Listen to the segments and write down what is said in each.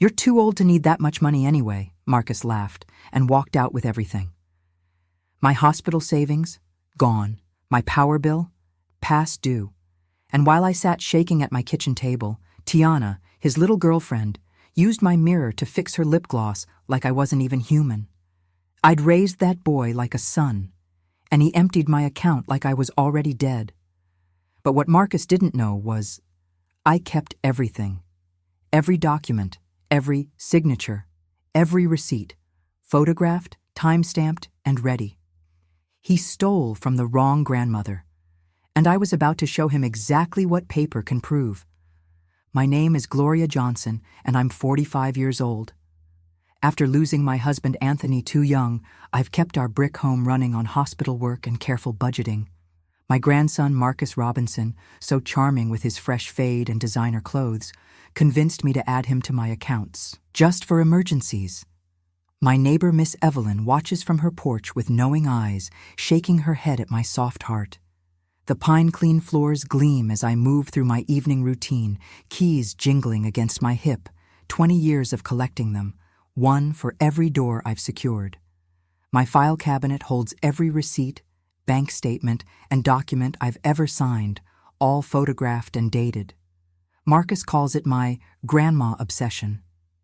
"You're too old to need that much money anyway," Marcus laughed and walked out with everything. My hospital savings? Gone. My power bill? Past due. And while I sat shaking at my kitchen table, Tiana, his little girlfriend, used my mirror to fix her lip gloss like I wasn't even human. I'd raised that boy like a son, and he emptied my account like I was already dead. But what Marcus didn't know was I kept everything. Every document, every signature, every receipt, photographed, time-stamped, and ready. He stole from the wrong grandmother, and I was about to show him exactly what paper can prove. My name is Gloria Johnson, and I'm 45 years old. After losing my husband Anthony too young, I've kept our brick home running on hospital work and careful budgeting. My grandson Marcus Robinson, so charming with his fresh fade and designer clothes, convinced me to add him to my accounts, just for emergencies. My neighbor Miss Evelyn watches from her porch with knowing eyes, shaking her head at my soft heart. The pine-clean floors gleam as I move through my evening routine, keys jingling against my hip, 20 years of collecting them, one for every door I've secured. My file cabinet holds every receipt, bank statement, and document I've ever signed, all photographed and dated. Marcus calls it my grandma obsession,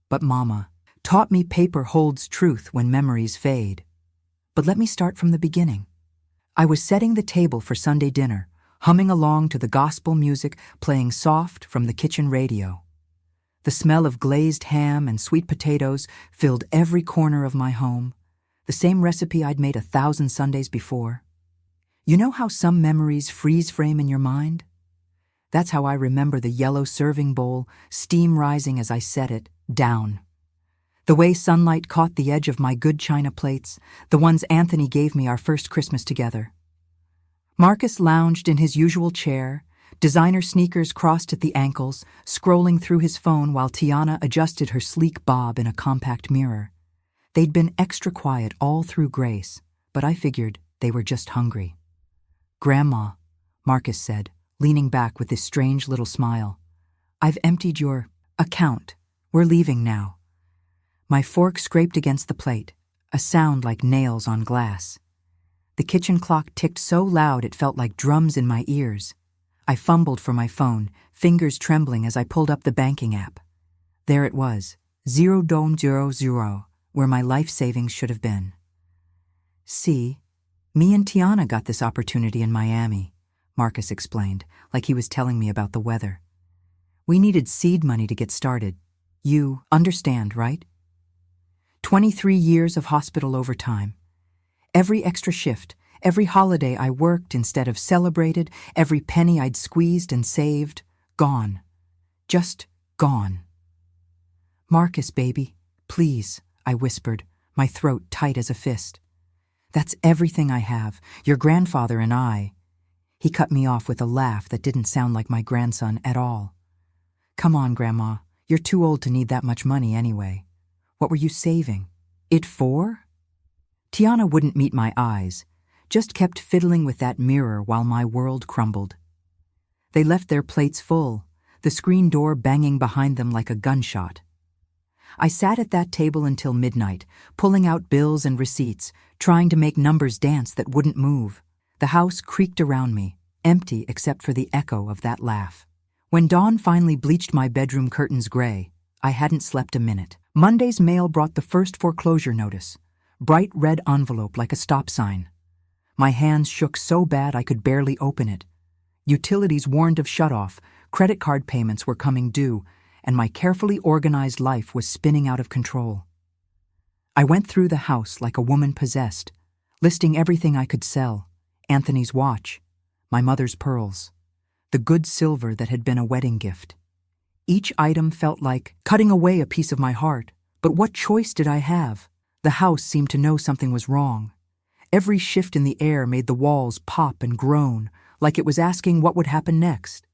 but Mama taught me paper holds truth when memories fade. But let me start from the beginning. I was setting the table for Sunday dinner, humming along to the gospel music playing soft from the kitchen radio. The smell of glazed ham and sweet potatoes filled every corner of my home, the same recipe I'd made 1,000 Sundays before. You know how some memories freeze frame in your mind? That's how I remember the yellow serving bowl, steam rising as I set it down. The way sunlight caught the edge of my good china plates, the ones Anthony gave me our first Christmas together. Marcus lounged in his usual chair, designer sneakers crossed at the ankles, scrolling through his phone while Tiana adjusted her sleek bob in a compact mirror. They'd been extra quiet all through Grace, but I figured they were just hungry. "Grandma," Marcus said, leaning back with his strange little smile, "I've emptied your account. We're leaving now." My fork scraped against the plate, a sound like nails on glass. The kitchen clock ticked so loud it felt like drums in my ears. I fumbled for my phone, fingers trembling as I pulled up the banking app. There it was, 0.00, where my life savings should have been. "See, me and Tiana got this opportunity in Miami," Marcus explained, like he was telling me about the weather. "We needed seed money to get started. You understand, right? 23 years of hospital overtime. Every extra shift, every holiday I worked instead of celebrated, every penny I'd squeezed and saved, gone. Just gone." "Marcus, baby, please," I whispered, my throat tight as a fist. "That's everything I have, your grandfather and I." He cut me off with a laugh that didn't sound like my grandson at all. "Come on, Grandma, you're too old to need that much money anyway. What were you saving it for?" Tiana wouldn't meet my eyes, just kept fiddling with that mirror while my world crumbled. They left their plates full, the screen door banging behind them like a gunshot. I sat at that table until midnight, pulling out bills and receipts, trying to make numbers dance that wouldn't move. The house creaked around me, empty except for the echo of that laugh. When dawn finally bleached my bedroom curtains gray, I hadn't slept a minute. Monday's mail brought the first foreclosure notice, bright red envelope like a stop sign. My hands shook so bad I could barely open it. Utilities warned of shutoff, credit card payments were coming due, and my carefully organized life was spinning out of control. I went through the house like a woman possessed, listing everything I could sell: Anthony's watch, my mother's pearls, the good silver that had been a wedding gift. Each item felt like cutting away a piece of my heart, but what choice did I have? The house seemed to know something was wrong. Every shift in the air made the walls pop and groan, like it was asking what would happen next.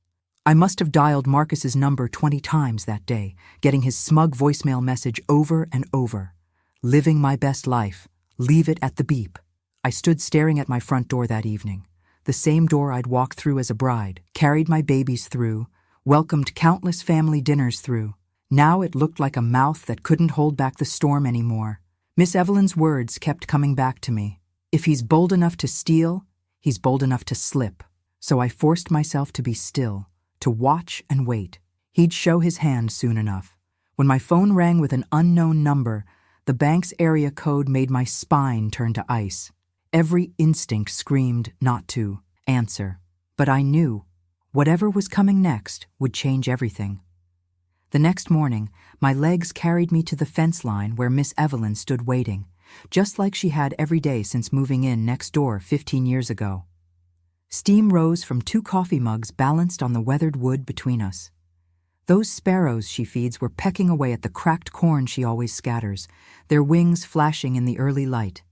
I must have dialed Marcus's number 20 times that day, getting his smug voicemail message over and over. Living my best life. Leave it at the beep. I stood staring at my front door that evening, the same door I'd walked through as a bride, carried my babies through, welcomed countless family dinners through, Now it looked like a mouth that couldn't hold back the storm anymore. Miss Evelyn's words kept coming back to me. If he's bold enough to steal, he's bold enough to slip. So I forced myself to be still, to watch and wait. He'd show his hand soon enough. When my phone rang with an unknown number, the bank's area code made my spine turn to ice. Every instinct screamed not to answer. But I knew whatever was coming next would change everything. The next morning, my legs carried me to the fence line where Miss Evelyn stood waiting, just like she had every day since moving in next door 15 years ago. Steam rose from 2 coffee mugs balanced on the weathered wood between us. Those sparrows she feeds were pecking away at the cracked corn she always scatters, their wings flashing in the early light.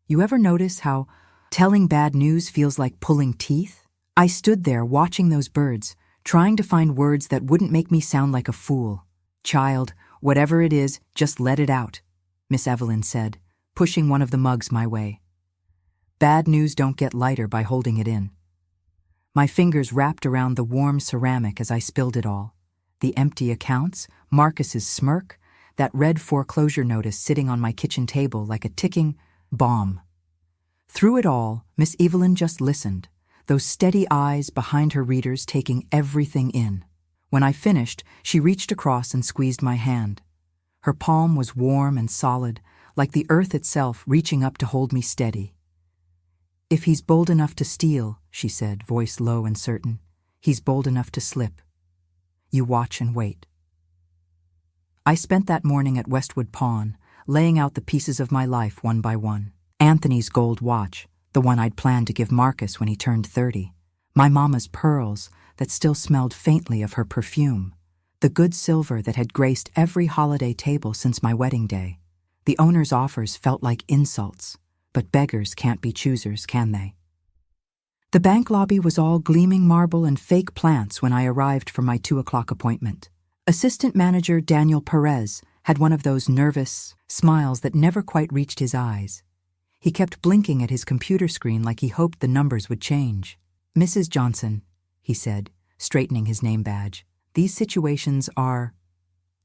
You ever notice how telling bad news feels like pulling teeth? I stood there watching those birds, trying to find words that wouldn't make me sound like a fool. "Child, whatever it is, just let it out," Miss Evelyn said, pushing one of the mugs my way. Bad news don't get lighter by holding it in. My fingers wrapped around the warm ceramic as I spilled it all. The empty accounts, Marcus's smirk, that red foreclosure notice sitting on my kitchen table like a ticking bomb. Through it all, Miss Evelyn just listened, those steady eyes behind her readers taking everything in. When I finished, she reached across and squeezed my hand. Her palm was warm and solid, like the earth itself reaching up to hold me steady. "If he's bold enough to steal," she said, voice low and certain, "he's bold enough to slip. You watch and wait." I spent that morning at Westwood Pawn, laying out the pieces of my life one by one. Anthony's gold watch, the one I'd planned to give Marcus when he turned 30. My mama's pearls that still smelled faintly of her perfume. The good silver that had graced every holiday table since my wedding day. The owner's offers felt like insults, but beggars can't be choosers, can they? The bank lobby was all gleaming marble and fake plants when I arrived for my 2 o'clock appointment. Assistant manager Daniel Perez had one of those nervous smiles that never quite reached his eyes. He kept blinking at his computer screen like he hoped the numbers would change. "Mrs. Johnson," he said, straightening his name badge, "these situations are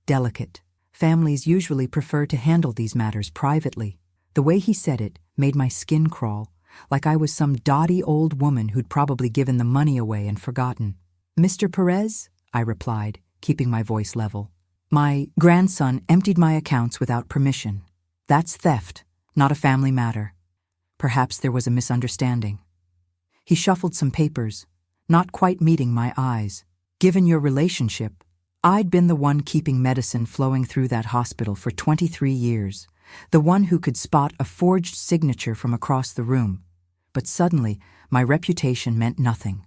delicate. Families usually prefer to handle these matters privately." The way he said it made my skin crawl, like I was some dotty old woman who'd probably given the money away and forgotten. "Mr. Perez," I replied, keeping my voice level, "my grandson emptied my accounts without permission. That's theft, not a family matter. Perhaps there was a misunderstanding." He shuffled some papers, not quite meeting my eyes. "Given your relationship, I'd been the one keeping medicine flowing through that hospital for 23 years, the one who could spot a forged signature from across the room. But suddenly, my reputation meant nothing.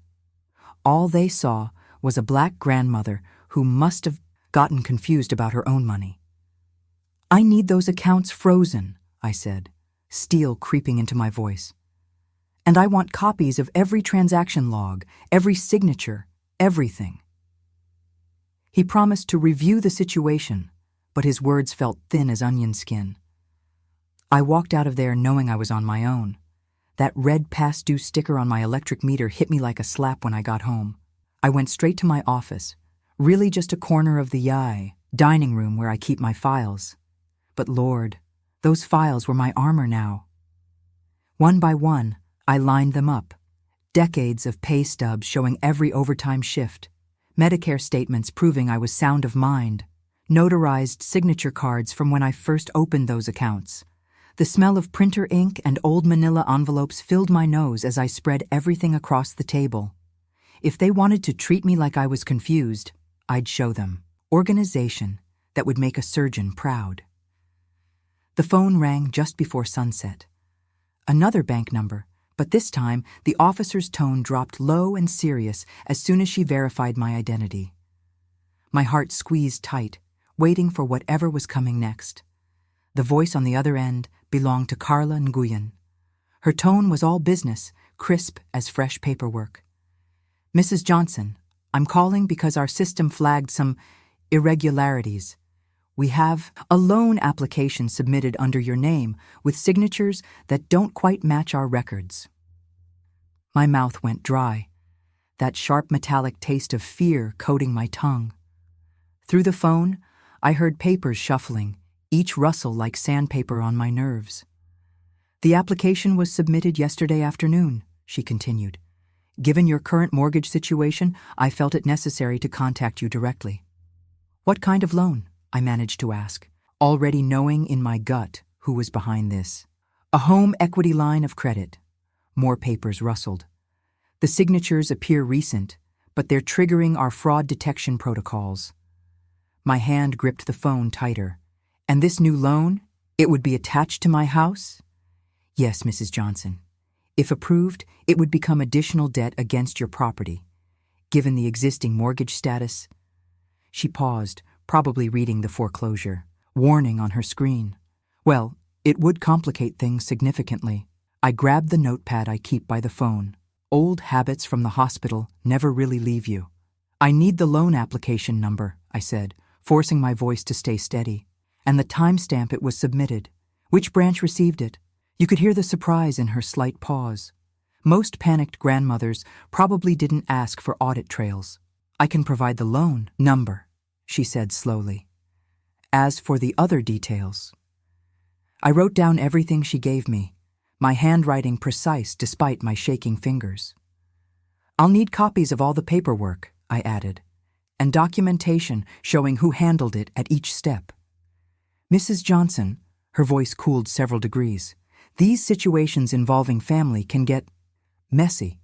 All they saw was a black grandmother who must have gotten confused about her own money. "I need those accounts frozen," I said, steel creeping into my voice. "And I want copies of every transaction log, every signature, everything." He promised to review the situation, but his words felt thin as onion skin. I walked out of there knowing I was on my own. That red past due sticker on my electric meter hit me like a slap when I got home. I went straight to my office, really just a corner of the dining room where I keep my files. But Lord, those files were my armor now. One by one, I lined them up. Decades of pay stubs showing every overtime shift. Medicare statements proving I was sound of mind. Notarized signature cards from when I first opened those accounts. The smell of printer ink and old manila envelopes filled my nose as I spread everything across the table. If they wanted to treat me like I was confused, I'd show them. Organization that would make a surgeon proud. The phone rang just before sunset. Another bank number, but this time the officer's tone dropped low and serious as soon as she verified my identity. My heart squeezed tight, waiting for whatever was coming next. The voice on the other end belonged to Carla Nguyen. Her tone was all business, crisp as fresh paperwork. "Mrs. Johnson, I'm calling because our system flagged some irregularities. We have a loan application submitted under your name with signatures that don't quite match our records." My mouth went dry, that sharp metallic taste of fear coating my tongue. Through the phone, I heard papers shuffling, each rustle like sandpaper on my nerves. "The application was submitted yesterday afternoon," she continued. "Given your current mortgage situation, I felt it necessary to contact you directly." "What kind of loan?" I managed to ask, already knowing in my gut who was behind this. "A home equity line of credit." More papers rustled. "The signatures appear recent, but they're triggering our fraud detection protocols." My hand gripped the phone tighter. "And this new loan, it would be attached to my house?" "Yes, Mrs. Johnson. If approved, it would become additional debt against your property. Given the existing mortgage status—" She paused, probably reading the foreclosure warning on her screen. "Well, it would complicate things significantly." I grabbed the notepad I keep by the phone. Old habits from the hospital never really leave you. "I need the loan application number," I said, forcing my voice to stay steady. "And the timestamp it was submitted. Which branch received it?" You could hear the surprise in her slight pause. Most panicked grandmothers probably didn't ask for audit trails. "I can provide the loan number," she said slowly. "As for the other details—" I wrote down everything she gave me, my handwriting precise despite my shaking fingers. "I'll need copies of all the paperwork," I added, "and documentation showing who handled it at each step." "Mrs. Johnson," her voice cooled several degrees, "these situations involving family can get messy.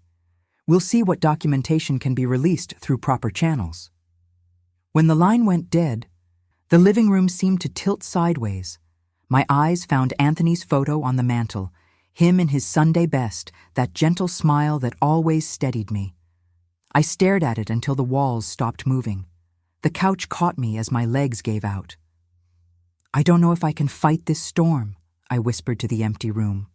We'll see what documentation can be released through proper channels." When the line went dead, the living room seemed to tilt sideways. My eyes found Anthony's photo on the mantel, him in his Sunday best, that gentle smile that always steadied me. I stared at it until the walls stopped moving. The couch caught me as my legs gave out. "I don't know if I can fight this storm," I whispered to the empty room.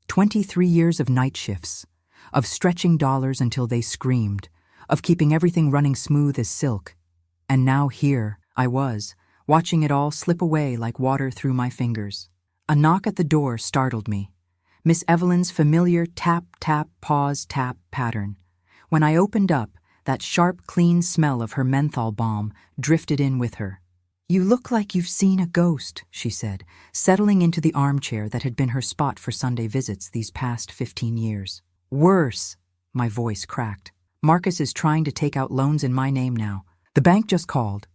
23 years of night shifts, of stretching dollars until they screamed, of keeping everything running smooth as silk. And now here I was, watching it all slip away like water through my fingers. A knock at the door startled me. Miss Evelyn's familiar tap, tap, pause, tap pattern. When I opened up, that sharp, clean smell of her menthol balm drifted in with her. "You look like you've seen a ghost," she said, settling into the armchair that had been her spot for Sunday visits these past 15 years. "Worse," my voice cracked. "Marcus is trying to take out loans in my name now. The bank just called."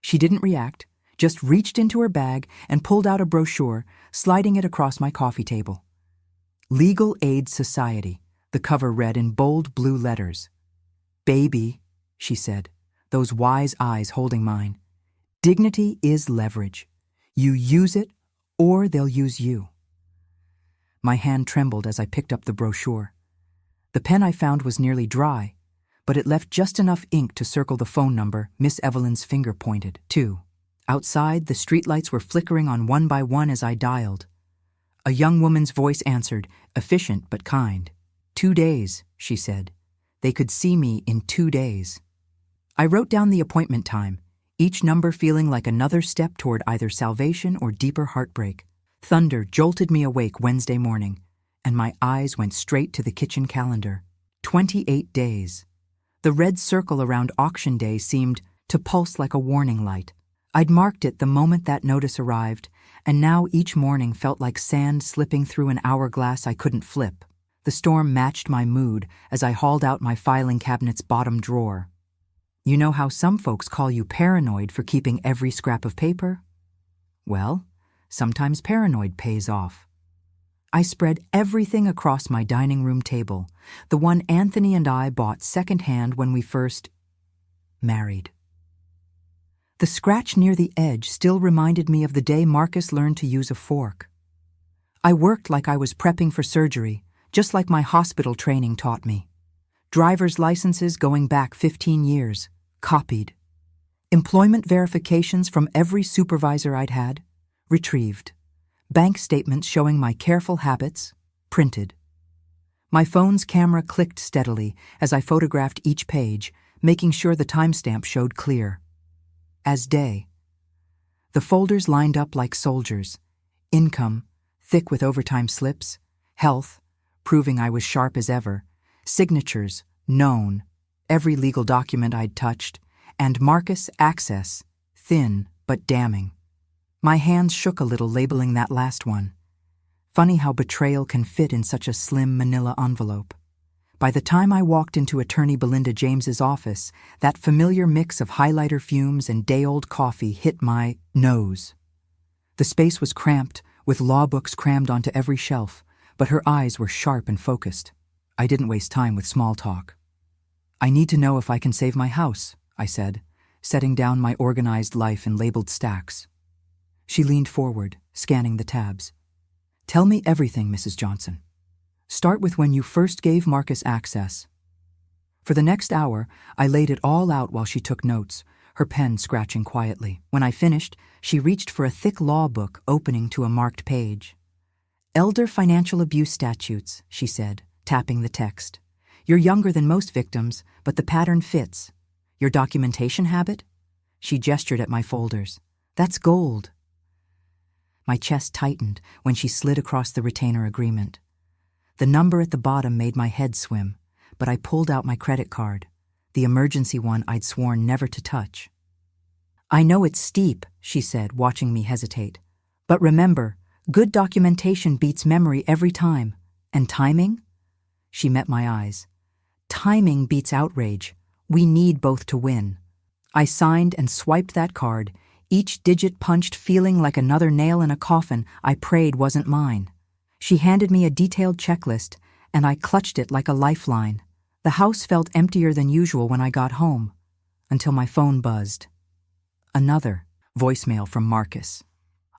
She didn't react, just reached into her bag and pulled out a brochure, sliding it across my coffee table. "Legal Aid Society," the cover read in bold blue letters. "Baby," she said, those wise eyes holding mine. "Dignity is leverage. You use it, or they'll use you." My hand trembled as I picked up the brochure. The pen I found was nearly dry, but it left just enough ink to circle the phone number Miss Evelyn's finger pointed to. Outside, the streetlights were flickering on one by one as I dialed. A young woman's voice answered, efficient but kind. 2 days, she said. They could see me in 2 days. I wrote down the appointment time, each number feeling like another step toward either salvation or deeper heartbreak. Thunder jolted me awake Wednesday morning, and my eyes went straight to the kitchen calendar. 28 days. The red circle around auction day seemed to pulse like a warning light. I'd marked it the moment that notice arrived, and now each morning felt like sand slipping through an hourglass I couldn't flip. The storm matched my mood as I hauled out my filing cabinet's bottom drawer. You know how some folks call you paranoid for keeping every scrap of paper? Well, sometimes paranoid pays off. I spread everything across my dining room table, the one Anthony and I bought secondhand when we first married. The scratch near the edge still reminded me of the day Marcus learned to use a fork. I worked like I was prepping for surgery, just like my hospital training taught me. Driver's licenses going back 15 years, copied. Employment verifications from every supervisor I'd had, retrieved. Bank statements showing my careful habits, printed. My phone's camera clicked steadily as I photographed each page, making sure the timestamp showed clear. As day. The folders lined up like soldiers. Income, thick with overtime slips. Health, proving I was sharp as ever. Signatures, known. Every legal document I'd touched. and Marcus Access, thin but damning. My hands shook a little labeling that last one. Funny how betrayal can fit in such a slim manila envelope. By the time I walked into Attorney Belinda James's office, that familiar mix of highlighter fumes and day-old coffee hit my nose. The space was cramped, with law books crammed onto every shelf, but her eyes were sharp and focused. I didn't waste time with small talk. "I need to know if I can save my house," I said, setting down my organized life in labeled stacks. She leaned forward, scanning the tabs. "Tell me everything, Mrs. Johnson. Start with when you first gave Marcus access." For the next hour, I laid it all out while she took notes, her pen scratching quietly. When I finished, she reached for a thick law book opening to a marked page. "Elder financial abuse statutes," she said, tapping the text. "You're younger than most victims, but the pattern fits. Your documentation habit?" She gestured at my folders. "That's gold." My chest tightened when she slid across the retainer agreement. The number at the bottom made my head swim, but I pulled out my credit card, the emergency one I'd sworn never to touch. "I know it's steep," she said, watching me hesitate. "But remember, good documentation beats memory every time. And timing?" She met my eyes. "Timing beats outrage. We need both to win." I signed and swiped that card, each digit punched feeling like another nail in a coffin I prayed wasn't mine. She handed me a detailed checklist, and I clutched it like a lifeline. The house felt emptier than usual when I got home, until my phone buzzed. Another voicemail from Marcus.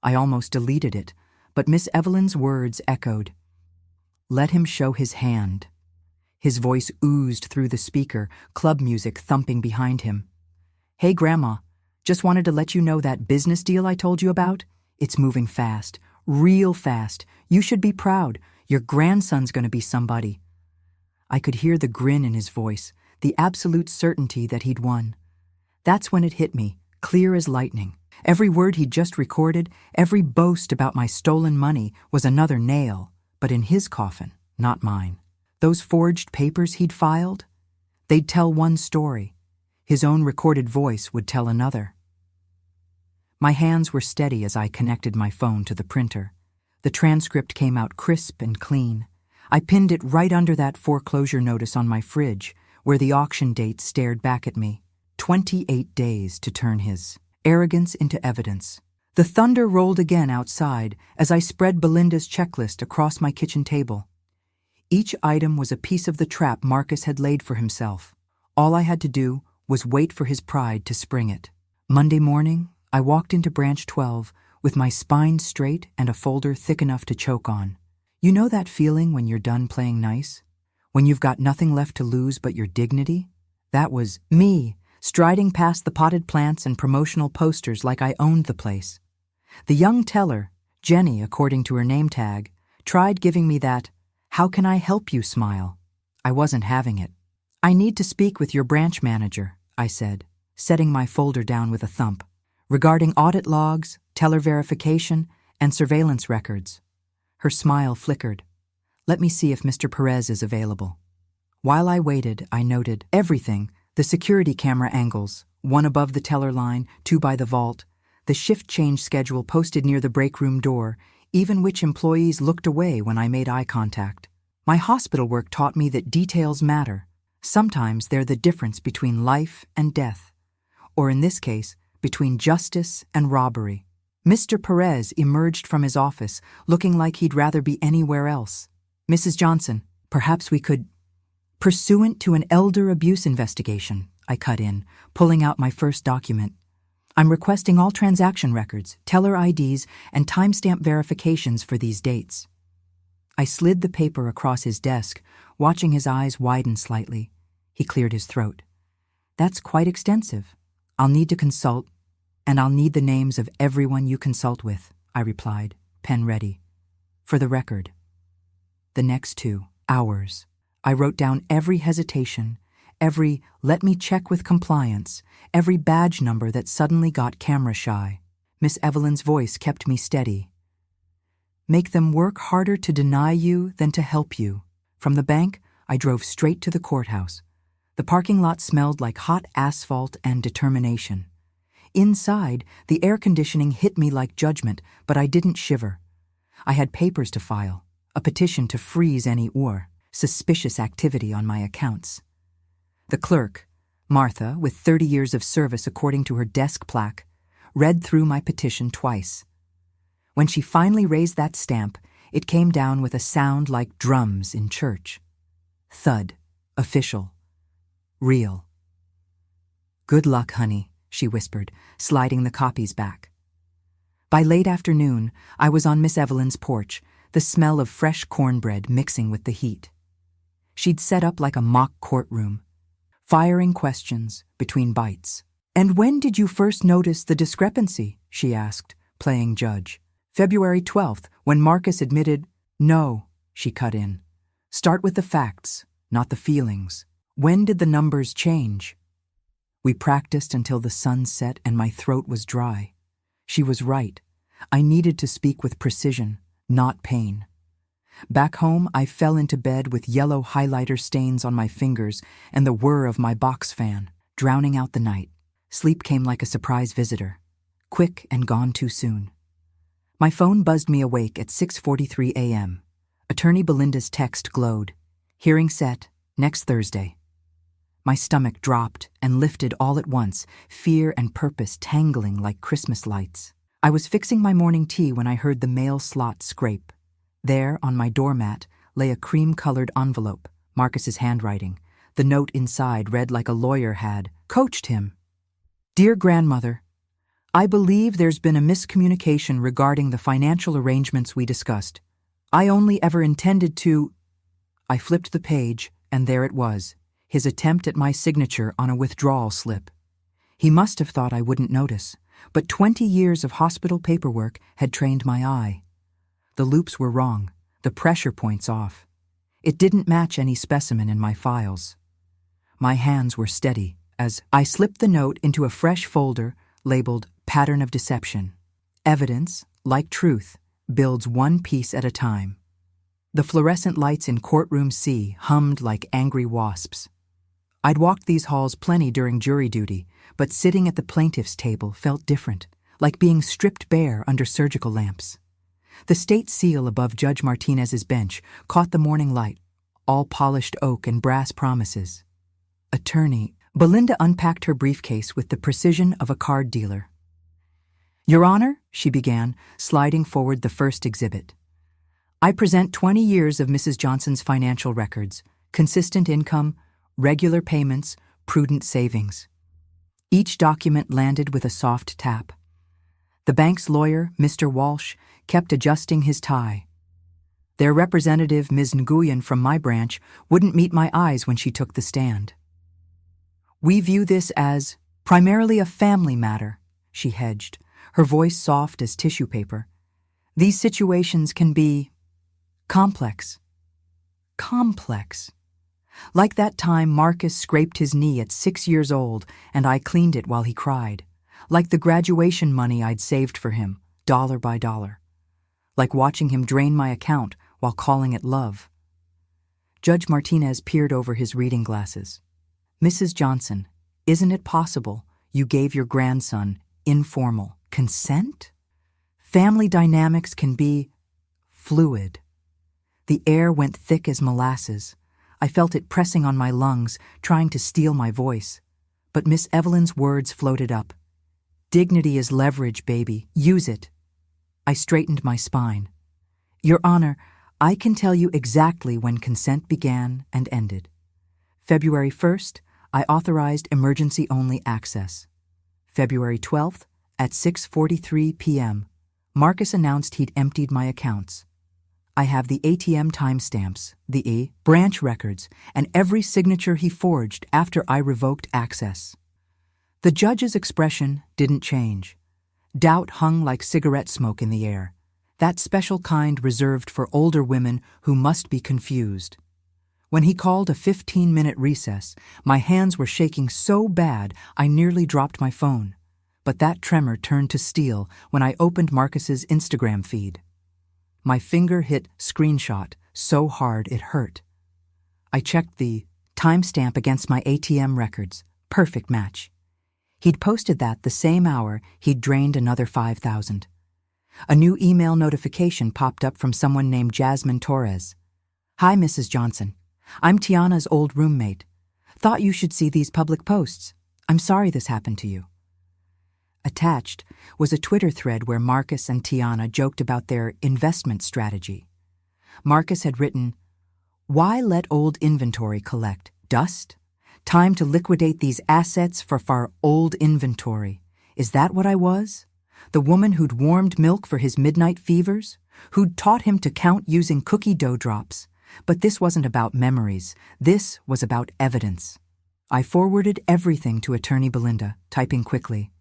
I almost deleted it, but Miss Evelyn's words echoed. "Let him show his hand." His voice oozed through the speaker, club music thumping behind him. "Hey, Grandma, just wanted to let you know that business deal I told you about? It's moving fast, real fast. You should be proud. Your grandson's going to be somebody." I could hear the grin in his voice, the absolute certainty that he'd won. That's when it hit me, clear as lightning. Every word he'd just recorded, every boast about my stolen money was another nail, but in his coffin, not mine. Those forged papers he'd filed? They'd tell one story. His own recorded voice would tell another. My hands were steady as I connected my phone to the printer. The transcript came out crisp and clean. I pinned it right under that foreclosure notice on my fridge, where the auction date stared back at me. 28 days to turn his arrogance into evidence. The thunder rolled again outside as I spread Belinda's checklist across my kitchen table. Each item was a piece of the trap Marcus had laid for himself. All I had to do was wait for his pride to spring it. Monday morning, I walked into Branch 12 with my spine straight and a folder thick enough to choke on. You know that feeling when you're done playing nice? When you've got nothing left to lose but your dignity? That was me, striding past the potted plants and promotional posters like I owned the place. The young teller, Jenny according to her name tag, tried giving me that "how can I help you" smile. I wasn't having it. "I need to speak with your branch manager," I said, setting my folder down with a thump, "regarding audit logs, teller verification, and surveillance records." Her smile flickered. "Let me see if Mr. Perez is available." While I waited, I noted everything: the security camera angles, one above the teller line, two by the vault, the shift change schedule posted near the break room door, even which employees looked away when I made eye contact. My hospital work taught me that details matter. Sometimes they're the difference between life and death, or in this case, between justice and robbery. Mr. Perez emerged from his office, looking like he'd rather be anywhere else. "Mrs. Johnson, perhaps we could—" "Pursuant to an elder abuse investigation," I cut in, pulling out my first document. "I'm requesting all transaction records, teller IDs, and timestamp verifications for these dates." I slid the paper across his desk, watching his eyes widen slightly. He cleared his throat. "That's quite extensive. I'll need to consult, and I'll need the names of everyone you consult with," I replied, pen ready. "For the record." The next 2 hours, I wrote down every hesitation, every "let me check with compliance," every badge number that suddenly got camera shy. Miss Evelyn's voice kept me steady. "Make them work harder to deny you than to help you." From the bank, I drove straight to the courthouse. The parking lot smelled like hot asphalt and determination. Inside, the air conditioning hit me like judgment, but I didn't shiver. I had papers to file, a petition to freeze any suspicious activity on my accounts. The clerk, Martha, with 30 years of service according to her desk plaque, read through my petition twice. When she finally raised that stamp, it came down with a sound like drums in church. Thud. Official. Real. "Good luck, honey," she whispered, sliding the copies back. By late afternoon, I was on Miss Evelyn's porch, the smell of fresh cornbread mixing with the heat. She'd set up like a mock courtroom, firing questions between bites. "And when did you first notice the discrepancy?" she asked, playing judge. "February 12th, when Marcus admitted—" "No," she cut in. "Start with the facts, not the feelings. When did the numbers change?" We practiced until the sun set and my throat was dry. She was right. I needed to speak with precision, not pain. Back home, I fell into bed with yellow highlighter stains on my fingers and the whir of my box fan, drowning out the night. Sleep came like a surprise visitor, quick and gone too soon. My phone buzzed me awake at 6:43 a.m. Attorney Belinda's text glowed. "Hearing set, next Thursday." My stomach dropped and lifted all at once, fear and purpose tangling like Christmas lights. I was fixing my morning tea when I heard the mail slot scrape. There, on my doormat, lay a cream-colored envelope, Marcus's handwriting. The note inside read like a lawyer had coached him. "Dear Grandmother, I believe there's been a miscommunication regarding the financial arrangements we discussed. I only ever intended to—" I flipped the page, and there it was, his attempt at my signature on a withdrawal slip. He must have thought I wouldn't notice, but 20 years of hospital paperwork had trained my eye. The loops were wrong, the pressure points off. It didn't match any specimen in my files. My hands were steady as I slipped the note into a fresh folder labeled Pattern of Deception. Evidence, like truth, builds one piece at a time. The fluorescent lights in courtroom C hummed like angry wasps. I'd walked these halls plenty during jury duty, but sitting at the plaintiff's table felt different, like being stripped bare under surgical lamps. The state seal above Judge Martinez's bench caught the morning light, all polished oak and brass promises. Attorney, Belinda unpacked her briefcase with the precision of a card dealer. "Your Honor," she began, sliding forward the first exhibit. "I present 20 years of Mrs. Johnson's financial records, consistent income, regular payments, prudent savings." Each document landed with a soft tap. The bank's lawyer, Mr. Walsh, kept adjusting his tie. Their representative, Ms. Nguyen from my branch, wouldn't meet my eyes when she took the stand. "We view this as primarily a family matter," she hedged, her voice soft as tissue paper. "These situations can be complex." Complex. Like that time Marcus scraped his knee at 6 years old and I cleaned it while he cried. Like the graduation money I'd saved for him, dollar by dollar. Like watching him drain my account while calling it love. Judge Martinez peered over his reading glasses. "Mrs. Johnson, isn't it possible you gave your grandson informal consent? Family dynamics can be fluid." The air went thick as molasses. I felt it pressing on my lungs, trying to steal my voice. But Miss Evelyn's words floated up. "Dignity is leverage, baby. Use it." I straightened my spine. "Your Honor, I can tell you exactly when consent began and ended. February 1st, I authorized emergency-only access. February 12th, at 6:43 p.m., Marcus announced he'd emptied my accounts. I have the ATM timestamps, the branch records, and every signature he forged after I revoked access." The judge's expression didn't change. Doubt hung like cigarette smoke in the air, that special kind reserved for older women who must be confused. When he called a 15-minute recess, my hands were shaking so bad I nearly dropped my phone. But that tremor turned to steel when I opened Marcus's Instagram feed. My finger hit screenshot so hard it hurt. I checked the Timestamp against my ATM records. Perfect match. He'd posted that the same hour he'd drained another $5,000. A new email notification popped up from someone named Jasmine Torres. Hi, Mrs. Johnson. I'm Tiana's old roommate. Thought you should see these public posts. I'm sorry this happened to you. Attached was a Twitter thread where Marcus and Tiana joked about their investment strategy. Marcus had written, "Why let old inventory collect dust? Time to liquidate these assets for far old inventory. Is that what I was? The woman who'd warmed milk for his midnight fevers? Who'd taught him to count using cookie dough drops? But this wasn't about memories. This was about evidence." I forwarded everything to Attorney Belinda, typing quickly.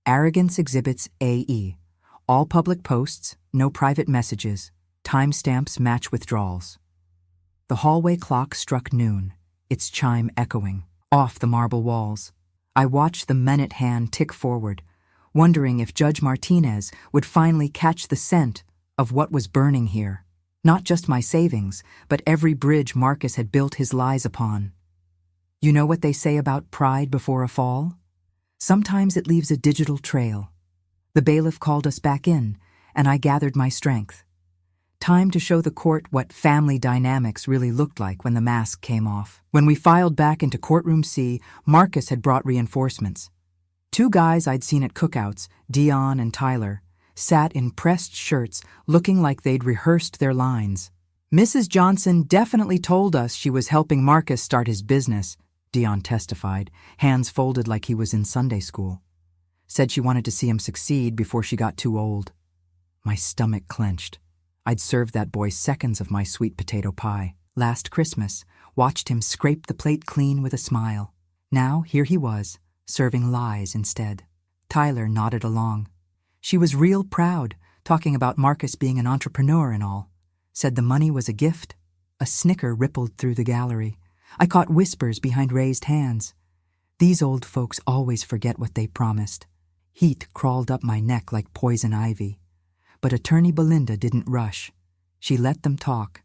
Arrogance Exhibits AE. All public posts, no private messages. Timestamps match withdrawals. The hallway clock struck noon, its chime echoing off the marble walls. I watched the minute hand tick forward, wondering if Judge Martinez would finally catch the scent of what was burning here. Not just my savings, but every bridge Marcus had built his lies upon. You know what they say about pride before a fall? Sometimes it leaves a digital trail. The bailiff called us back in, and I gathered my strength. Time to show the court what family dynamics really looked like when the mask came off. When we filed back into courtroom C, Marcus had brought reinforcements. Two guys I'd seen at cookouts, Dion and Tyler, sat in pressed shirts looking like they'd rehearsed their lines. Mrs. Johnson definitely told us she was helping Marcus start his business, Dion testified, hands folded like he was in Sunday school. Said she wanted to see him succeed before she got too old. My stomach clenched. I'd served that boy seconds of my sweet potato pie. Last Christmas, watched him scrape the plate clean with a smile. Now, here he was, serving lies instead. Tyler nodded along. She was real proud, talking about Marcus being an entrepreneur and all. Said the money was a gift. A snicker rippled through the gallery. I caught whispers behind raised hands. These old folks always forget what they promised. Heat crawled up my neck like poison ivy. But Attorney Belinda didn't rush. She let them talk,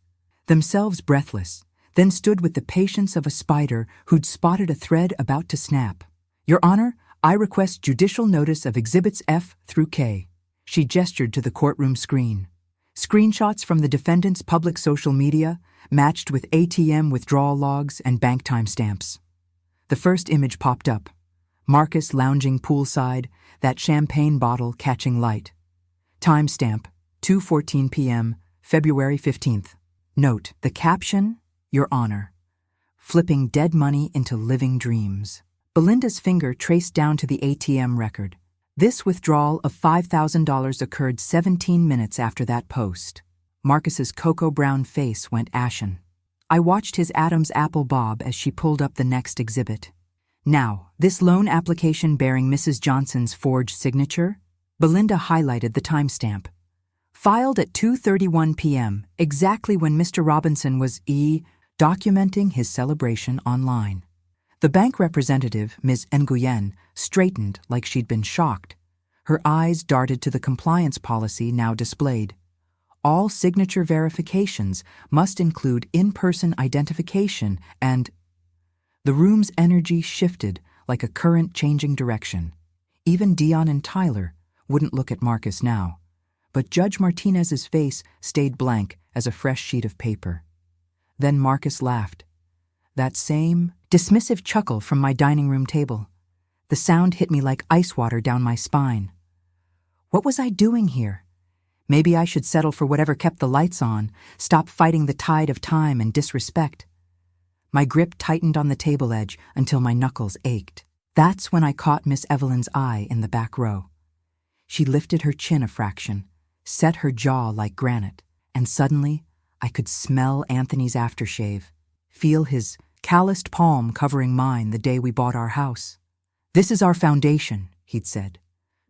themselves breathless, then stood with the patience of a spider who'd spotted a thread about to snap. Your Honor, I request judicial notice of Exhibits F through K. She gestured to the courtroom screen. Screenshots from the defendant's public social media, matched with ATM withdrawal logs and bank timestamps. The first image popped up. Marcus lounging poolside, that champagne bottle catching light. Timestamp, 2:14 p.m., February 15th. Note, the caption, Your Honor. Flipping dead money into living dreams. Belinda's finger traced down to the ATM record. This withdrawal of $5,000 occurred 17 minutes after that post. Marcus's cocoa brown face went ashen. I watched his Adam's apple bob as she pulled up the next exhibit. Now, this loan application bearing Mrs. Johnson's forged signature? Belinda highlighted the timestamp. Filed at 2:31 p.m., exactly when Mr. Robinson was documenting his celebration online. The bank representative, Ms. Nguyen, straightened like she'd been shocked. Her eyes darted to the compliance policy now displayed. All signature verifications must include in-person identification and... The room's energy shifted like a current changing direction. Even Dion and Tyler wouldn't look at Marcus now, but Judge Martinez's face stayed blank as a fresh sheet of paper. Then Marcus laughed. That same dismissive chuckle from my dining room table. The sound hit me like ice water down my spine. What was I doing here? Maybe I should settle for whatever kept the lights on, stop fighting the tide of time and disrespect. My grip tightened on the table edge until my knuckles ached. That's when I caught Miss Evelyn's eye in the back row. She lifted her chin a fraction, set her jaw like granite, and suddenly I could smell Anthony's aftershave, feel his calloused palm covering mine the day we bought our house. This is our foundation, he'd said.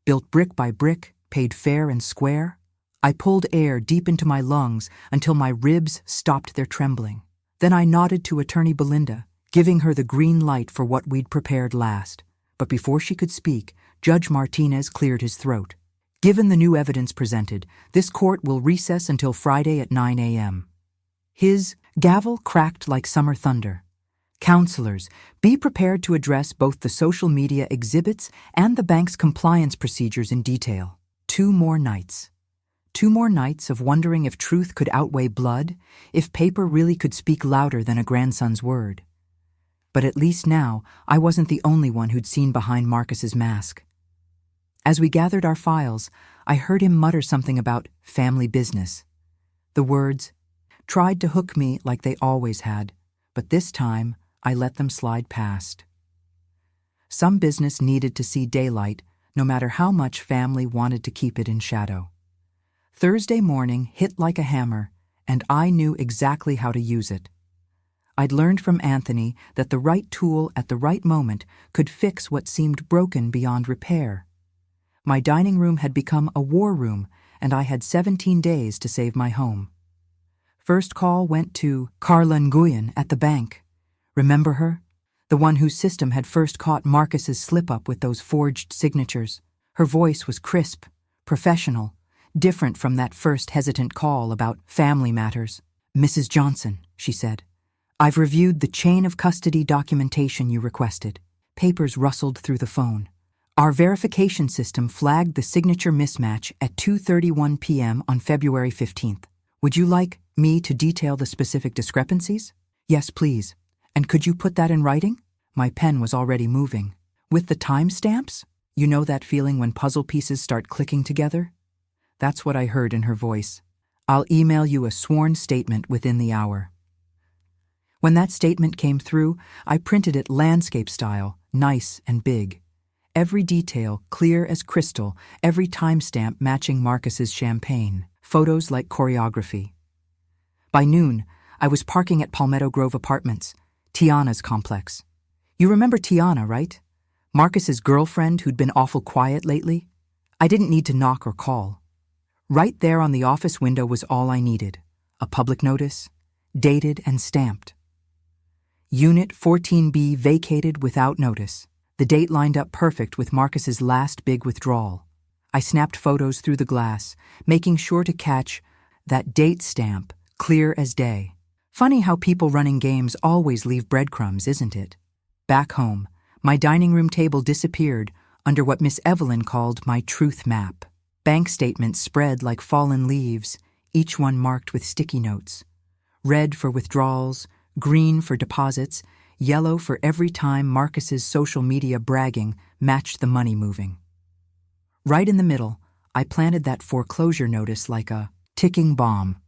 Built brick by brick, paid fair and square. I pulled air deep into my lungs until my ribs stopped their trembling. Then I nodded to Attorney Belinda, giving her the green light for what we'd prepared last. But before she could speak, Judge Martinez cleared his throat. Given the new evidence presented, this court will recess until Friday at 9 a.m. His gavel cracked like summer thunder. Counselors, be prepared to address both the social media exhibits and the bank's compliance procedures in detail. 2 more nights. 2 more nights of wondering if truth could outweigh blood, if paper really could speak louder than a grandson's word. But at least now, I wasn't the only one who'd seen behind Marcus's mask. As we gathered our files, I heard him mutter something about family business. The words tried to hook me like they always had, but this time I let them slide past. Some business needed to see daylight, no matter how much family wanted to keep it in shadow. Thursday morning hit like a hammer, and I knew exactly how to use it. I'd learned from Anthony that the right tool at the right moment could fix what seemed broken beyond repair. My dining room had become a war room, and I had 17 days to save my home. First call went to Carla Nguyen at the bank. Remember her? The one whose system had first caught Marcus's slip-up with those forged signatures. Her voice was crisp, professional, different from that first hesitant call about family matters. "Mrs. Johnson," she said, "I've reviewed the chain of custody documentation you requested." Papers rustled through the phone. Our verification system flagged the signature mismatch at 2:31 p.m. on February 15th. Would you like me to detail the specific discrepancies? Yes, please. And could you put that in writing? My pen was already moving. With the timestamps? You know that feeling when puzzle pieces start clicking together? That's what I heard in her voice. I'll email you a sworn statement within the hour. When that statement came through, I printed it landscape style, nice and big. Every detail clear as crystal, every timestamp matching Marcus's champagne. Photos like choreography. By noon, I was parking at Palmetto Grove Apartments, Tiana's complex. You remember Tiana, right? Marcus's girlfriend who'd been awful quiet lately? I didn't need to knock or call. Right there on the office window was all I needed. A public notice, dated and stamped. Unit 14B vacated without notice. The date lined up perfect with Marcus's last big withdrawal. I snapped photos through the glass, making sure to catch that date stamp, clear as day. Funny how people running games always leave breadcrumbs, isn't it? Back home, my dining room table disappeared under what Miss Evelyn called my truth map. Bank statements spread like fallen leaves, each one marked with sticky notes. Red for withdrawals, green for deposits, yellow for every time Marcus's social media bragging matched the money moving. Right in the middle, I planted that foreclosure notice like a ticking bomb.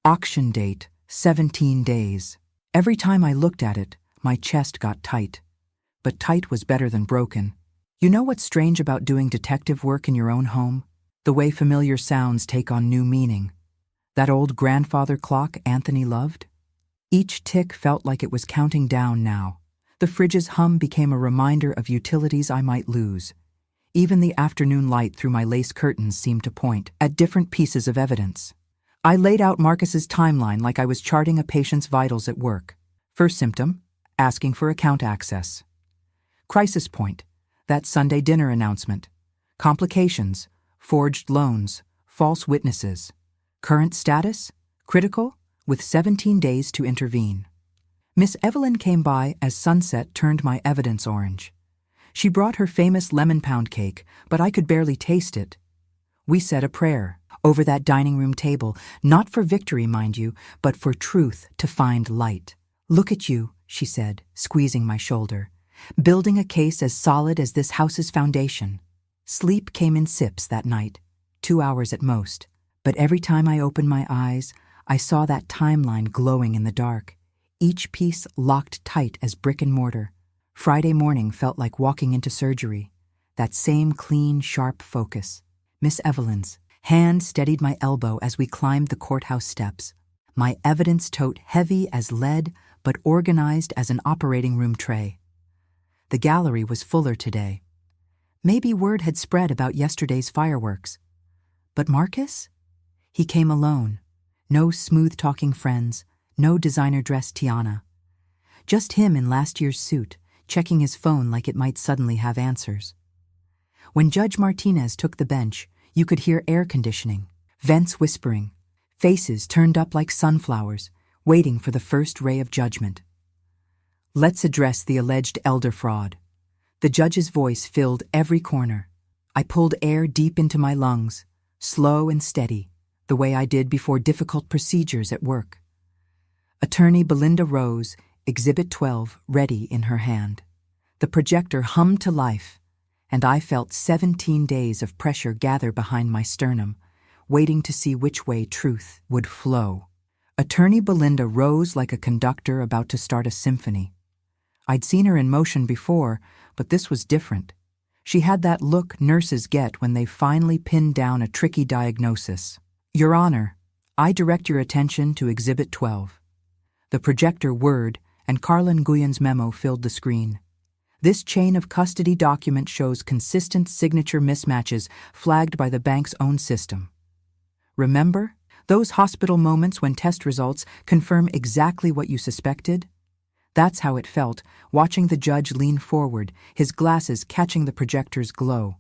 Auction date, 17 days. Every time I looked at it, my chest got tight. But tight was better than broken. You know what's strange about doing detective work in your own home? The way familiar sounds take on new meaning. That old grandfather clock Anthony loved? Each tick felt like it was counting down now. The fridge's hum became a reminder of utilities I might lose. Even the afternoon light through my lace curtains seemed to point at different pieces of evidence. I laid out Marcus's timeline like I was charting a patient's vitals at work. First symptom, asking for account access. Crisis point, that Sunday dinner announcement. Complications, forged loans, false witnesses. Current status, critical, with 17 days to intervene. Miss Evelyn came by as sunset turned my evidence orange. She brought her famous lemon pound cake, but I could barely taste it. We said a prayer over that dining room table, not for victory, mind you, but for truth to find light. Look at you, she said, squeezing my shoulder, building a case as solid as this house's foundation. Sleep came in sips that night, 2 hours at most, but every time I opened my eyes, I saw that timeline glowing in the dark, each piece locked tight as brick and mortar. Friday morning felt like walking into surgery, that same clean, sharp focus. Miss Evelyn's hand steadied my elbow as we climbed the courthouse steps, my evidence tote heavy as lead but organized as an operating room tray. The gallery was fuller today. Maybe word had spread about yesterday's fireworks. But Marcus? He came alone. No smooth-talking friends, no designer-dressed Tiana. Just him in last year's suit, checking his phone like it might suddenly have answers. When Judge Martinez took the bench, you could hear air conditioning, vents whispering, faces turned up like sunflowers, waiting for the first ray of judgment. Let's address the alleged elder fraud. The judge's voice filled every corner. I pulled air deep into my lungs, slow and steady, the way I did before difficult procedures at work. Attorney Belinda Rose, Exhibit 12, ready in her hand. The projector hummed to life, and I felt 17 days of pressure gather behind my sternum, waiting to see which way truth would flow. Attorney Belinda rose like a conductor about to start a symphony. I'd seen her in motion before, but this was different. She had that look nurses get when they finally pinned down a tricky diagnosis. Your Honor, I direct your attention to Exhibit 12. The projector whirred, and Carlin Guyen's memo filled the screen. This chain of custody document shows consistent signature mismatches flagged by the bank's own system. Remember those hospital moments when test results confirm exactly what you suspected? That's how it felt, watching the judge lean forward, his glasses catching the projector's glow.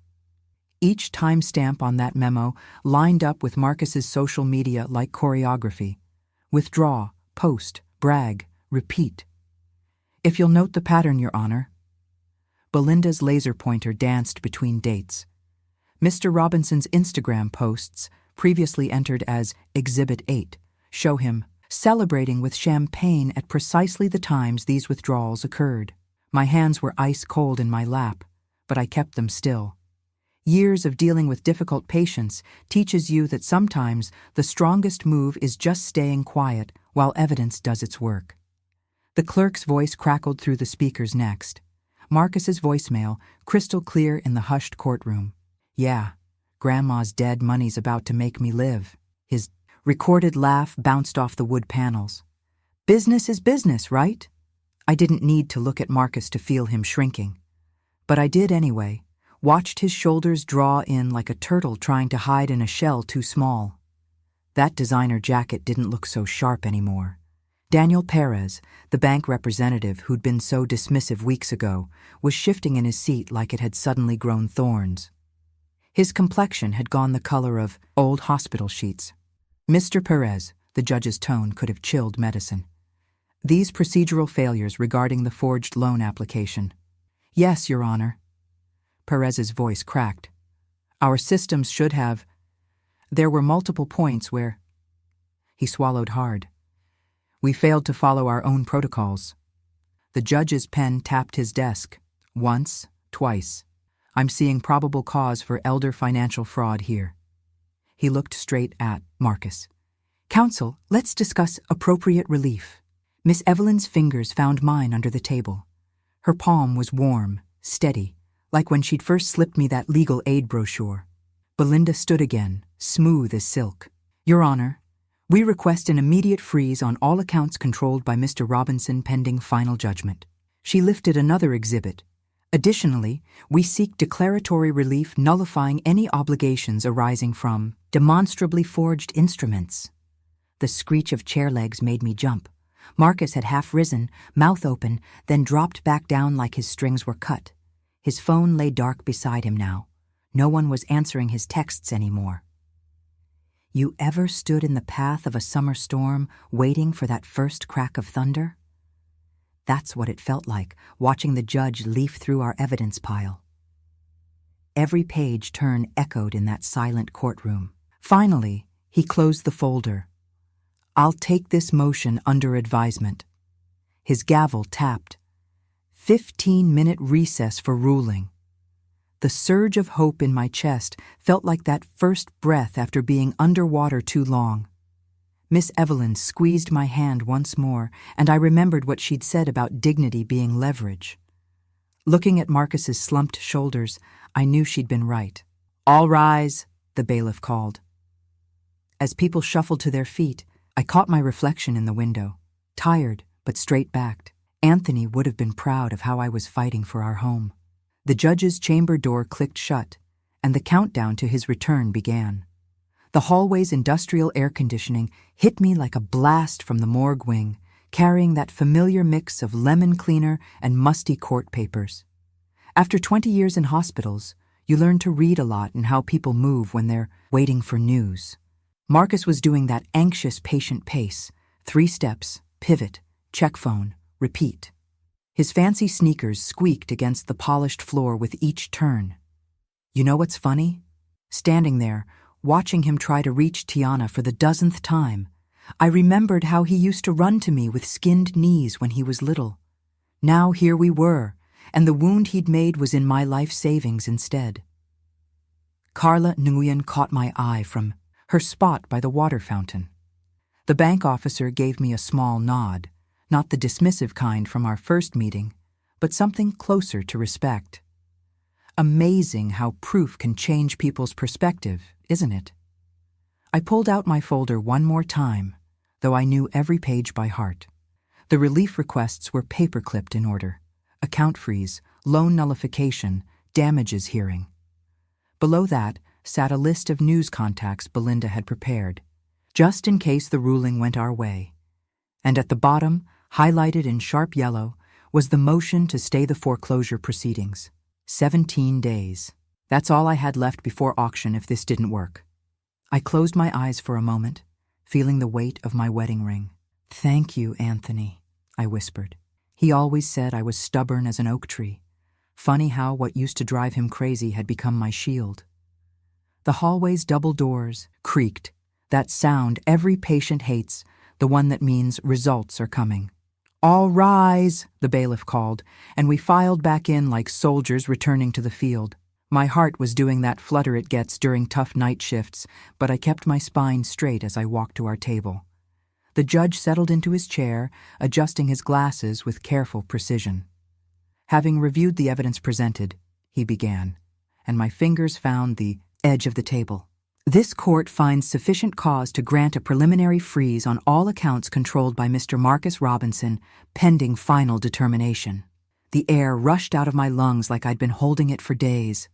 Each timestamp on that memo lined up with Marcus's social media like choreography. Withdraw, post, brag, repeat. If you'll note the pattern, Your Honor. Belinda's laser pointer danced between dates. Mr. Robinson's Instagram posts, previously entered as Exhibit 8, show him celebrating with champagne at precisely the times these withdrawals occurred. My hands were ice cold in my lap, but I kept them still. Years of dealing with difficult patients teaches you that sometimes the strongest move is just staying quiet while evidence does its work. The clerk's voice crackled through the speakers next. Marcus's voicemail, crystal clear in the hushed courtroom. Yeah, Grandma's dead money's about to make me live. His recorded laugh bounced off the wood panels. Business is business, right? I didn't need to look at Marcus to feel him shrinking. But I did anyway, watched his shoulders draw in like a turtle trying to hide in a shell too small. That designer jacket didn't look so sharp anymore. Daniel Perez, the bank representative who'd been so dismissive weeks ago, was shifting in his seat like it had suddenly grown thorns. His complexion had gone the color of old hospital sheets. Mr. Perez, the judge's tone could have chilled medicine. These procedural failures regarding the forged loan application. Yes, Your Honor. Perez's voice cracked. Our systems should have. There were multiple points where. He swallowed hard. We failed to follow our own protocols. The judge's pen tapped his desk. Once, twice. I'm seeing probable cause for elder financial fraud here. He looked straight at Marcus. Counsel, let's discuss appropriate relief. Miss Evelyn's fingers found mine under the table. Her palm was warm, steady, like when she'd first slipped me that legal aid brochure. Belinda stood again, smooth as silk. Your Honor, we request an immediate freeze on all accounts controlled by Mr. Robinson pending final judgment. She lifted another exhibit. Additionally, we seek declaratory relief nullifying any obligations arising from demonstrably forged instruments. The screech of chair legs made me jump. Marcus had half risen, mouth open, then dropped back down like his strings were cut. His phone lay dark beside him now. No one was answering his texts anymore. You ever stood in the path of a summer storm, waiting for that first crack of thunder? That's what it felt like, watching the judge leaf through our evidence pile. Every page turn echoed in that silent courtroom. Finally, he closed the folder. I'll take this motion under advisement. His gavel tapped. 15-minute recess for ruling. The surge of hope in my chest felt like that first breath after being underwater too long. Miss Evelyn squeezed my hand once more, and I remembered what she'd said about dignity being leverage. Looking at Marcus's slumped shoulders, I knew she'd been right. All rise, the bailiff called. As people shuffled to their feet, I caught my reflection in the window, tired but straight-backed. Anthony would have been proud of how I was fighting for our home. The judge's chamber door clicked shut, and the countdown to his return began. The hallway's industrial air conditioning hit me like a blast from the morgue wing, carrying that familiar mix of lemon cleaner and musty court papers. After 20 years in hospitals, you learn to read a lot in how people move when they're waiting for news. Marcus was doing that anxious patient pace, 3 steps, pivot, check phone, repeat. His fancy sneakers squeaked against the polished floor with each turn. You know what's funny? Standing there, watching him try to reach Tiana for the dozenth time, I remembered how he used to run to me with skinned knees when he was little. Now here we were, and the wound he'd made was in my life savings instead. Carla Nguyen caught my eye from her spot by the water fountain. The bank officer gave me a small nod, not the dismissive kind from our first meeting, but something closer to respect. Amazing how proof can change people's perspective, isn't it? I pulled out my folder one more time, though I knew every page by heart. The relief requests were paper-clipped in order: account freeze, loan nullification, damages hearing. Below that sat a list of news contacts Belinda had prepared, just in case the ruling went our way. And at the bottom, highlighted in sharp yellow, was the motion to stay the foreclosure proceedings. 17 days. That's all I had left before auction if this didn't work. I closed my eyes for a moment, feeling the weight of my wedding ring. "Thank you, Anthony," I whispered. He always said I was stubborn as an oak tree. Funny how what used to drive him crazy had become my shield. The hallway's double doors creaked, that sound every patient hates, the one that means results are coming. "All rise," the bailiff called, and we filed back in like soldiers returning to the field. My heart was doing that flutter it gets during tough night shifts, but I kept my spine straight as I walked to our table. The judge settled into his chair, adjusting his glasses with careful precision. Having reviewed the evidence presented, he began, and my fingers found the edge of the table. "This court finds sufficient cause to grant a preliminary freeze on all accounts controlled by Mr. Marcus Robinson, pending final determination." The air rushed out of my lungs like I'd been holding it for days.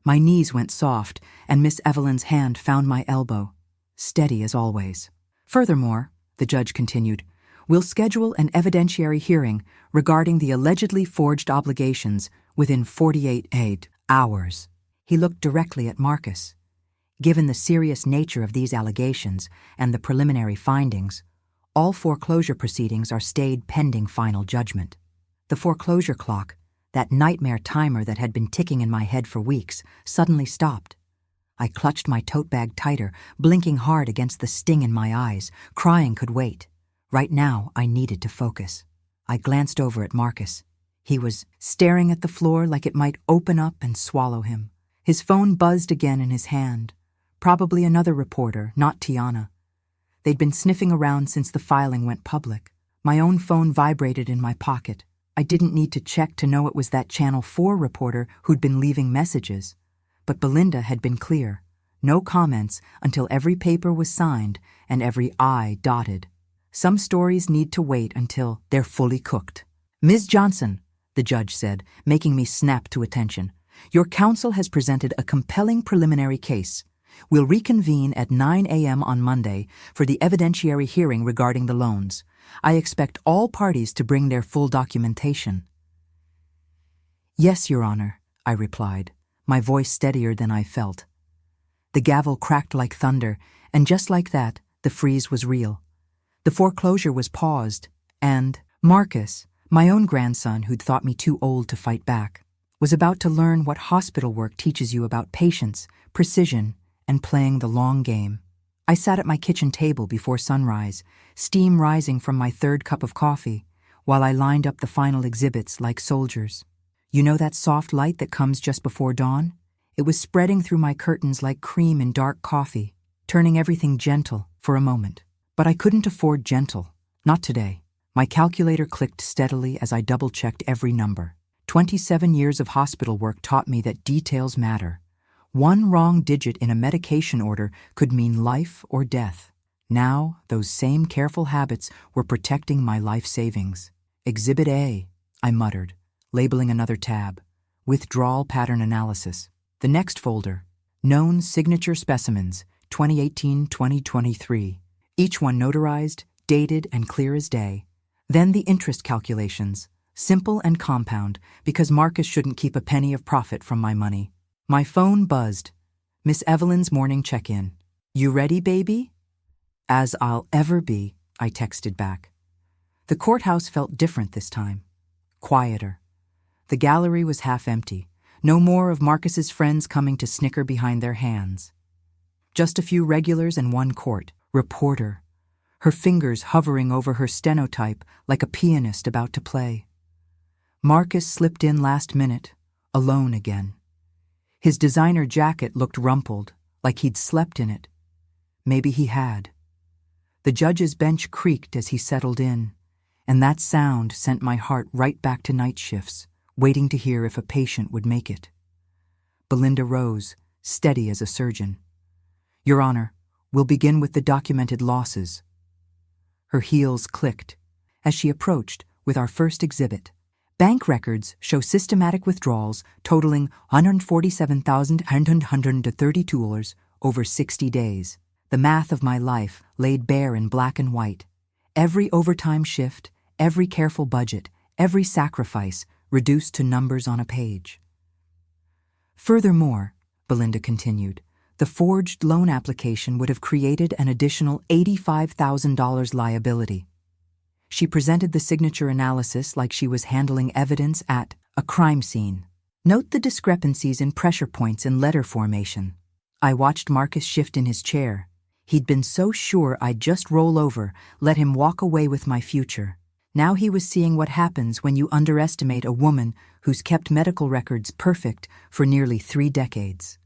My knees went soft, and Miss Evelyn's hand found my elbow, steady as always. "Furthermore," the judge continued, "we'll schedule an evidentiary hearing regarding the allegedly forged obligations within 48 hours." He looked directly at Marcus. Given the serious nature of these allegations and the preliminary findings, all foreclosure proceedings are stayed pending final judgment. The foreclosure clock, that nightmare timer that had been ticking in my head for weeks, suddenly stopped. I clutched my tote bag tighter, blinking hard against the sting in my eyes. Crying could wait. Right now, I needed to focus. I glanced over at Marcus. He was staring at the floor like it might open up and swallow him. His phone buzzed again in his hand. Probably another reporter, not Tiana. They'd been sniffing around since the filing went public. My own phone vibrated in my pocket. I didn't need to check to know it was that Channel 4 reporter who'd been leaving messages. But Belinda had been clear. No comments until every paper was signed and every I dotted. Some stories need to wait until they're fully cooked. "Ms. Johnson," the judge said, making me snap to attention, "your counsel has presented a compelling preliminary case. We'll reconvene at 9 a.m. on Monday for the evidentiary hearing regarding the loans. I expect all parties to bring their full documentation." "Yes, Your Honor," I replied, my voice steadier than I felt. The gavel cracked like thunder, and just like that, the freeze was real. The foreclosure was paused, and Marcus, my own grandson who'd thought me too old to fight back, was about to learn what hospital work teaches you about patience, precision, and playing the long game. I sat at my kitchen table before sunrise, steam rising from my third cup of coffee, while I lined up the final exhibits like soldiers. You know that soft light that comes just before dawn? It was spreading through my curtains like cream in dark coffee, turning everything gentle for a moment. But I couldn't afford gentle. Not today. My calculator clicked steadily as I double-checked every number. 27 years of hospital work taught me that details matter. One wrong digit in a medication order could mean life or death. Now, those same careful habits were protecting my life savings. "Exhibit A," I muttered, labeling another tab. "Withdrawal pattern analysis." The next folder, "Known signature specimens, 2018-2023. Each one notarized, dated, and clear as day. Then the interest calculations, simple and compound, because Marcus shouldn't keep a penny of profit from my money. My phone buzzed. Miss Evelyn's morning check-in. "You ready, baby?" "As I'll ever be," I texted back. The courthouse felt different this time. quieter. The gallery was half empty. No more of Marcus's friends coming to snicker behind their hands. Just a few regulars and one court reporter, her fingers hovering over her stenotype like a pianist about to play. Marcus slipped in last minute, alone again. His designer jacket looked rumpled, like he'd slept in it. Maybe he had. The judge's bench creaked as he settled in, and that sound sent my heart right back to night shifts, waiting to hear if a patient would make it. Belinda rose, steady as a surgeon. "Your Honor, we'll begin with the documented losses." Her heels clicked as she approached with our first exhibit. Bank records show systematic withdrawals totaling $147,132 over 60 days. The math of my life laid bare in black and white. Every overtime shift, every careful budget, every sacrifice reduced to numbers on a page. Furthermore, Belinda continued, the forged loan application would have created an additional $85,000 liability. She presented the signature analysis like she was handling evidence at a crime scene. Note the discrepancies in pressure points and letter formation. I watched Marcus shift in his chair. He'd been so sure I'd just roll over, let him walk away with my future. Now he was seeing what happens when you underestimate a woman who's kept medical records perfect for nearly 3 decades.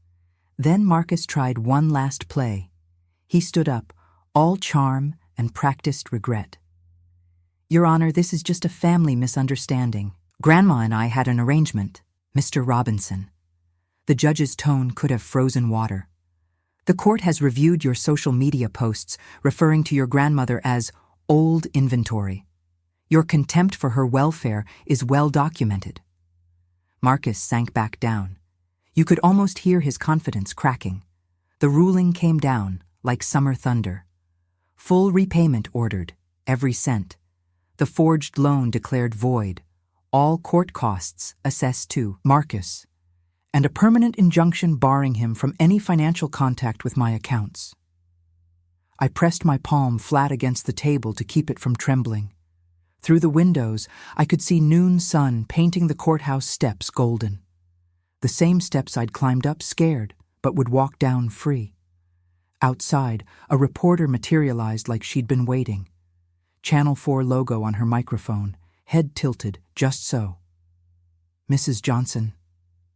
Then Marcus tried one last play. He stood up, all charm and practiced regret. "Your Honor, this is just a family misunderstanding. Grandma and I had an arrangement, Mr. Robinson." The judge's tone could have frozen water. "The court has reviewed your social media posts referring to your grandmother as old inventory. Your contempt for her welfare is well documented." Marcus sank back down. You could almost hear his confidence cracking. The ruling came down like summer thunder. Full repayment ordered, every cent. The forged loan declared void, all court costs assessed to Marcus, and a permanent injunction barring him from any financial contact with my accounts. I pressed my palm flat against the table to keep it from trembling. Through the windows, I could see noon sun painting the courthouse steps golden. The same steps I'd climbed up scared, but would walk down free. Outside, a reporter materialized like she'd been waiting. Channel 4 logo on her microphone, head tilted, just so. "Mrs. Johnson,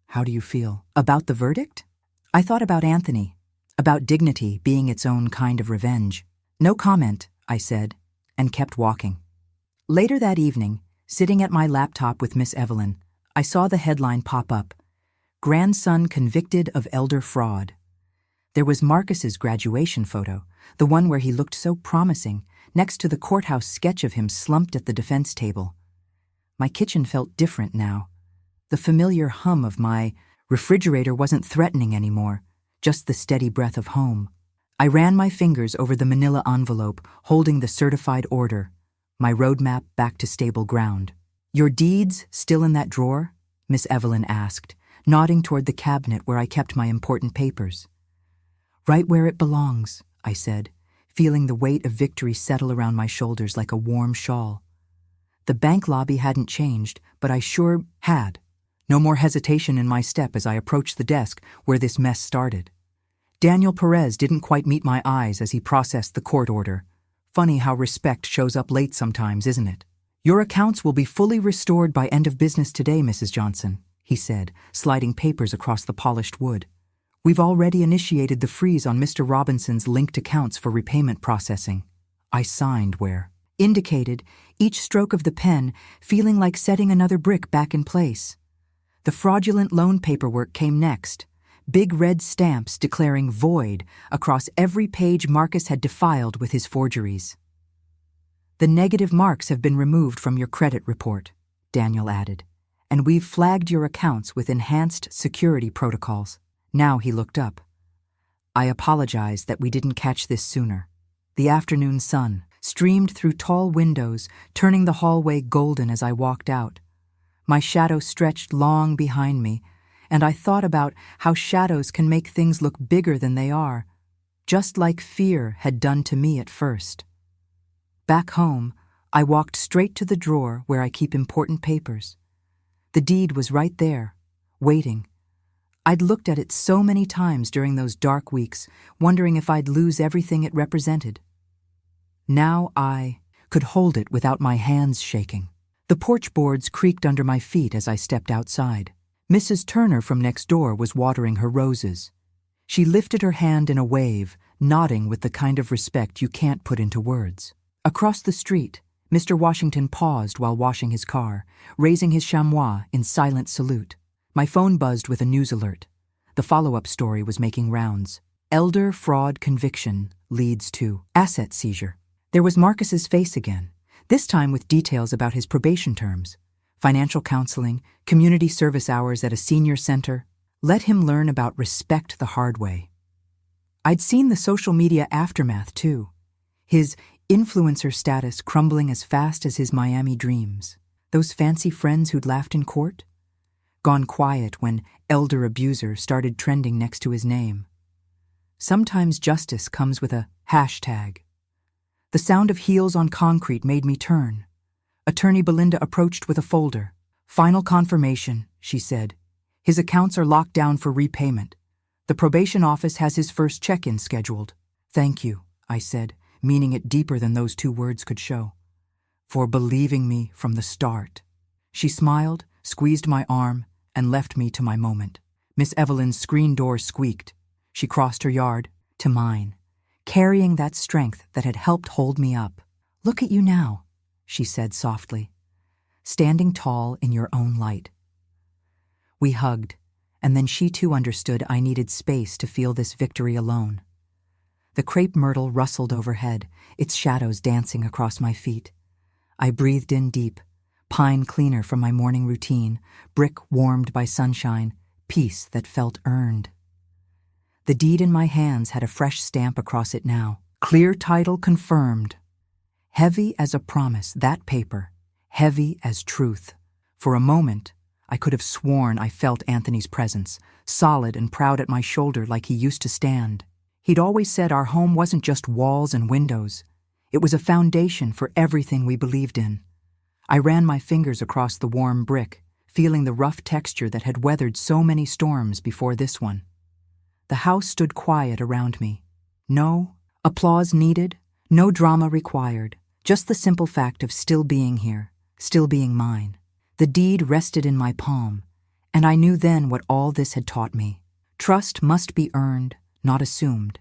how do you feel?" "About the verdict?" I thought about Anthony, about dignity being its own kind of revenge. "No comment," I said, and kept walking. Later that evening, sitting at my laptop with Miss Evelyn, I saw the headline pop up, "Grandson convicted of elder fraud." There was Marcus's graduation photo, the one where he looked so promising, next to the courthouse sketch of him slumped at the defense table. My kitchen felt different now. The familiar hum of my refrigerator wasn't threatening anymore, just the steady breath of home. I ran my fingers over the manila envelope, holding the certified order, my roadmap back to stable ground. "Your deeds still in that drawer?" Miss Evelyn asked, nodding toward the cabinet where I kept my important papers. "Right where it belongs," I said, feeling the weight of victory settle around my shoulders like a warm shawl. The bank lobby hadn't changed, but I sure had. No more hesitation in my step as I approached the desk where this mess started. Daniel Perez didn't quite meet my eyes as he processed the court order. Funny how respect shows up late sometimes, isn't it? "Your accounts will be fully restored by end of business today, Mrs. Johnson," he said, sliding papers across the polished wood. "We've already initiated the freeze on Mr. Robinson's linked accounts for repayment processing." I signed where indicated, each stroke of the pen feeling like setting another brick back in place. The fraudulent loan paperwork came next, big red stamps declaring void across every page Marcus had defiled with his forgeries. "The negative marks have been removed from your credit report," Daniel added, "and we've flagged your accounts with enhanced security protocols." Now he looked up. "I apologize that we didn't catch this sooner." The afternoon sun streamed through tall windows, turning the hallway golden as I walked out. My shadow stretched long behind me, and I thought about how shadows can make things look bigger than they are, just like fear had done to me at first. Back home, I walked straight to the drawer where I keep important papers. The deed was right there, waiting. I'd looked at it so many times during those dark weeks, wondering if I'd lose everything it represented. Now I could hold it without my hands shaking. The porch boards creaked under my feet as I stepped outside. Mrs. Turner from next door was watering her roses. She lifted her hand in a wave, nodding with the kind of respect you can't put into words. Across the street, Mr. Washington paused while washing his car, raising his chamois in silent salute. My phone buzzed with a news alert. The follow-up story was making rounds. Elder fraud conviction leads to asset seizure. There was Marcus's face again, this time with details about his probation terms, financial counseling, community service hours at a senior center. Let him learn about respect the hard way. I'd seen the social media aftermath, too. His influencer status crumbling as fast as his Miami dreams. Those fancy friends who'd laughed in court? Gone quiet when elder abuser started trending next to his name. Sometimes justice comes with a hashtag. The sound of heels on concrete made me turn. Attorney Belinda approached with a folder. Final confirmation, she said. His accounts are locked down for repayment. The probation office has his first check-in scheduled. Thank you, I said, meaning it deeper than those 2 words could show. For believing me from the start. She smiled, squeezed my arm, and left me to my moment. Miss Evelyn's screen door squeaked. She crossed her yard to mine, carrying that strength that had helped hold me up. Look at you now, she said softly, standing tall in your own light. We hugged, and then she too understood I needed space to feel this victory alone. The crepe myrtle rustled overhead, its shadows dancing across my feet. I breathed in deep, pine cleaner from my morning routine, brick warmed by sunshine, peace that felt earned. The deed in my hands had a fresh stamp across it now. Clear title confirmed. Heavy as a promise, that paper. Heavy as truth. For a moment, I could have sworn I felt Anthony's presence, solid and proud at my shoulder like he used to stand. He'd always said our home wasn't just walls and windows. It was a foundation for everything we believed in. I ran my fingers across the warm brick, feeling the rough texture that had weathered so many storms before this one. The house stood quiet around me. No applause needed, no drama required, just the simple fact of still being here, still being mine. The deed rested in my palm, and I knew then what all this had taught me. Trust must be earned, not assumed.